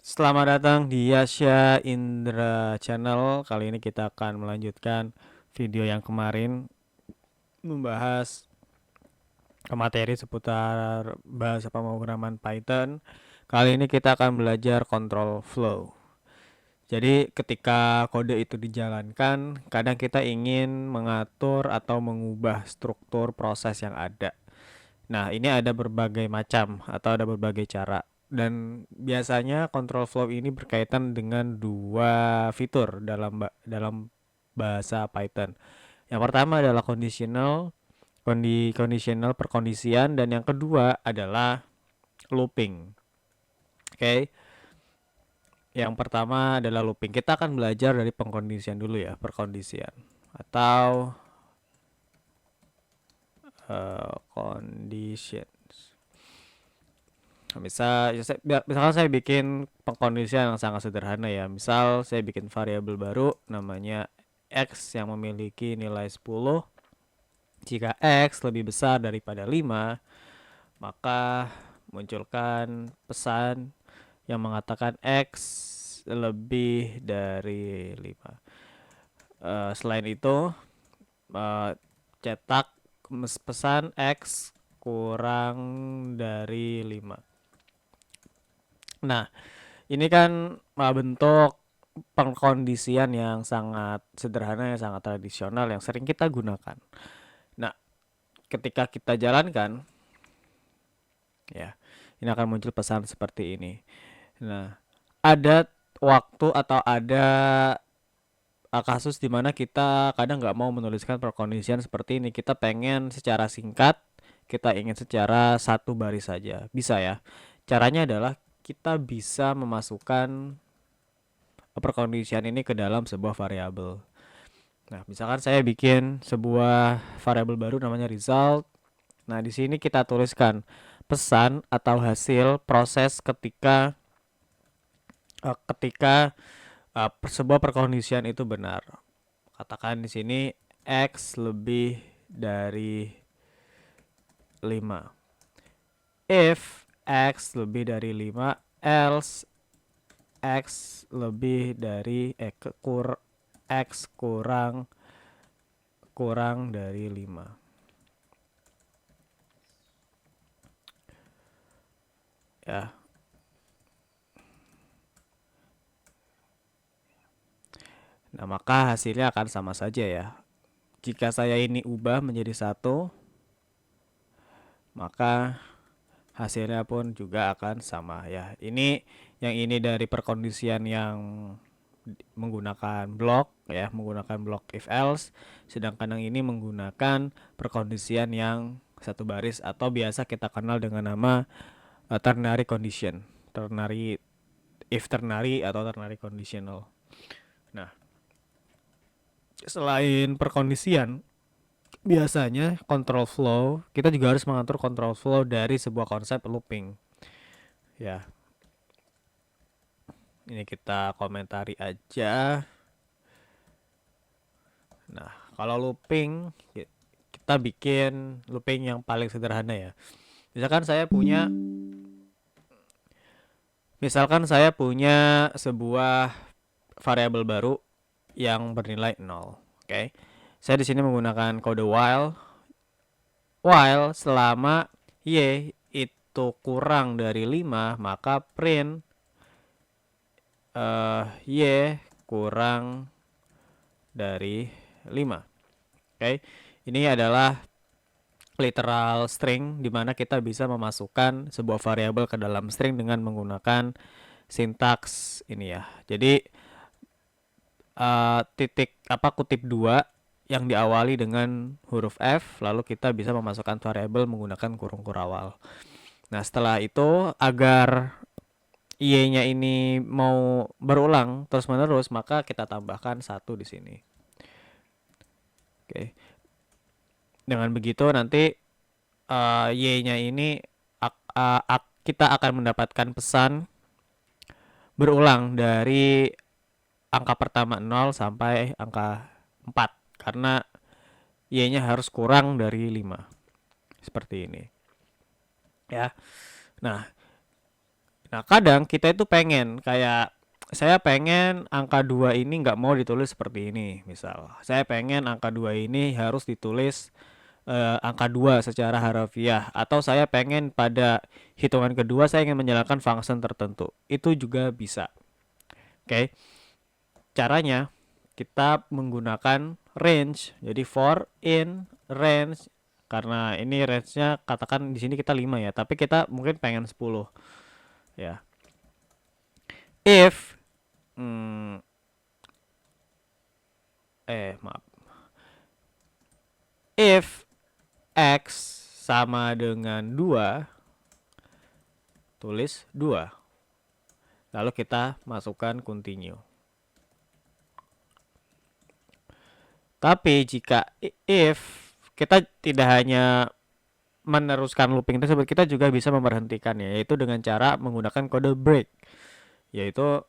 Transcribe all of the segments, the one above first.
Selamat datang di Yasha Indra Channel. Kali ini kita akan melanjutkan video yang kemarin membahas materi seputar bahasa pemrograman Python. Kali ini kita akan belajar control flow. Jadi ketika kode itu dijalankan, kadang kita ingin mengatur atau mengubah struktur proses yang ada. Nah, ini ada berbagai macam atau ada berbagai cara. Dan biasanya control flow ini berkaitan dengan dua fitur dalam bahasa Python. Yang pertama adalah conditional perkondisian, dan yang kedua adalah looping. Oke. Yang pertama adalah looping. Kita akan belajar dari pengkondisian dulu ya, perkondisian atau condition. Misalkan saya bikin pengkondisian yang sangat sederhana ya. Misal saya bikin variabel baru namanya X yang memiliki nilai 10. Jika X lebih besar daripada 5, maka munculkan pesan yang mengatakan X lebih dari 5. Selain itu, cetak pesan X kurang dari 5. Nah, ini kan bentuk pengkondisian yang sangat sederhana, yang sangat tradisional, yang sering kita gunakan. Nah, ketika kita jalankan, ya, ini akan muncul pesan seperti ini. Nah, ada waktu atau ada kasus di mana kita kadang nggak mau menuliskan perkondisian seperti ini. Kita pengen secara singkat, kita ingin secara satu baris saja. Bisa ya. Caranya adalah kita bisa memasukkan perkondisian ini ke dalam sebuah variabel. Nah, misalkan saya bikin sebuah variabel baru namanya result. Nah, di sini kita tuliskan pesan atau hasil proses ketika sebuah perkondisian itu benar. Katakan di sini X lebih dari 5. If X lebih dari 5, else X lebih dari X kurang dari 5. Ya. Nah, maka hasilnya akan sama saja ya. Jika saya ini ubah menjadi 1, maka hasilnya pun juga akan sama ya. Yang ini dari perkondisian yang menggunakan blok ya, menggunakan blok if else, sedangkan yang ini menggunakan perkondisian yang satu baris atau biasa kita kenal dengan nama ternary condition, ternary atau ternary conditional. Nah, selain perkondisian, biasanya control flow, kita juga harus mengatur control flow dari sebuah konsep looping. Ya. Ini kita komentari aja. Nah, kalau looping, kita bikin looping yang paling sederhana ya. Misalkan saya punya sebuah variabel baru yang bernilai 0. Oke. Saya di sini menggunakan kode while selama y itu kurang dari 5, maka print y kurang dari 5. Oke. Ini adalah literal string di mana kita bisa memasukkan sebuah variabel ke dalam string dengan menggunakan sintaks ini ya. Jadi kutip 2 yang diawali dengan huruf F, lalu kita bisa memasukkan variabel menggunakan kurung kurawal. Nah, setelah itu agar y-nya ini mau berulang terus-menerus, maka kita tambahkan 1 di sini. Oke. Dengan begitu nanti y-nya ini kita akan mendapatkan pesan berulang dari angka pertama 0 sampai angka 4 karena y-nya harus kurang dari 5. Seperti ini. Ya. Nah, Nah, kadang kita itu pengen kayak saya pengen angka 2 ini nggak mau ditulis seperti ini, misal. Saya pengen angka 2 ini harus ditulis angka 2 secara harafiah, atau saya pengen pada hitungan kedua saya ingin menjalankan function tertentu. Itu juga bisa. Oke. Caranya kita menggunakan range. Jadi for in range, karena ini range-nya katakan di sini kita 5 ya, tapi kita mungkin pengen 10 ya. If maaf. If x sama dengan 2, tulis 2. Lalu kita masukkan continue. Tapi jika if kita tidak hanya meneruskan looping tersebut, kita juga bisa memberhentikannya, yaitu dengan cara menggunakan kode break, yaitu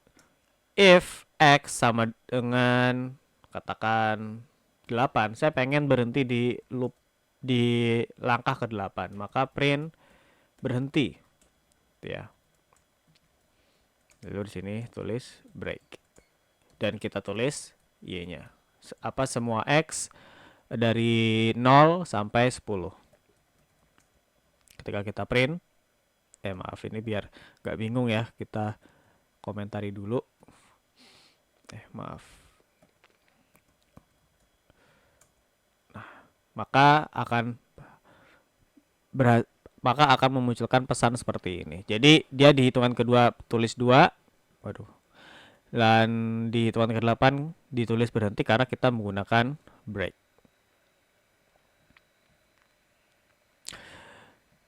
if x sama dengan katakan 8, saya pengen berhenti di loop di langkah ke-8, maka print berhenti ya. Lalu di sini tulis break dan kita tulis y-nya. Apa semua x dari 0 sampai 10. Ketika kita print, maaf ini biar gak bingung ya, kita komentari dulu. Maaf. Nah, maka akan memunculkan pesan seperti ini. Jadi dia di hitungan kedua tulis 2. Waduh. Dan di hitungan ke-8 ditulis berhenti karena kita menggunakan break.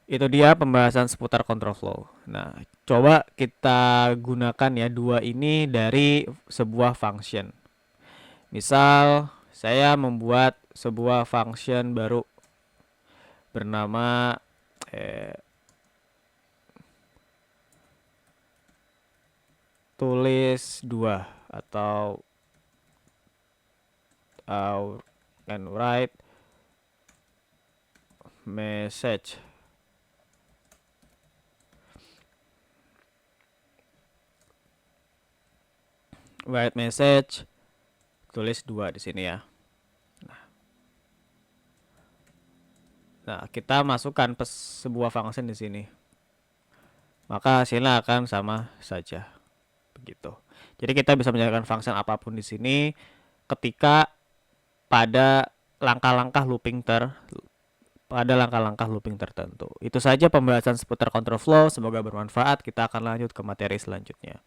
Itu dia pembahasan seputar control flow. Nah, coba kita gunakan ya 2 ini dari sebuah function. Misal saya membuat sebuah function baru bernama tulis 2 atau can write message. Write message tulis 2 di sini ya. Nah, kita masukkan sebuah function di sini. Maka hasilnya akan sama saja. Begitu. Jadi kita bisa menjalankan function apapun di sini ketika pada langkah-langkah looping tertentu. Itu saja pembahasan seputar control flow. Semoga bermanfaat. Kita akan lanjut ke materi selanjutnya.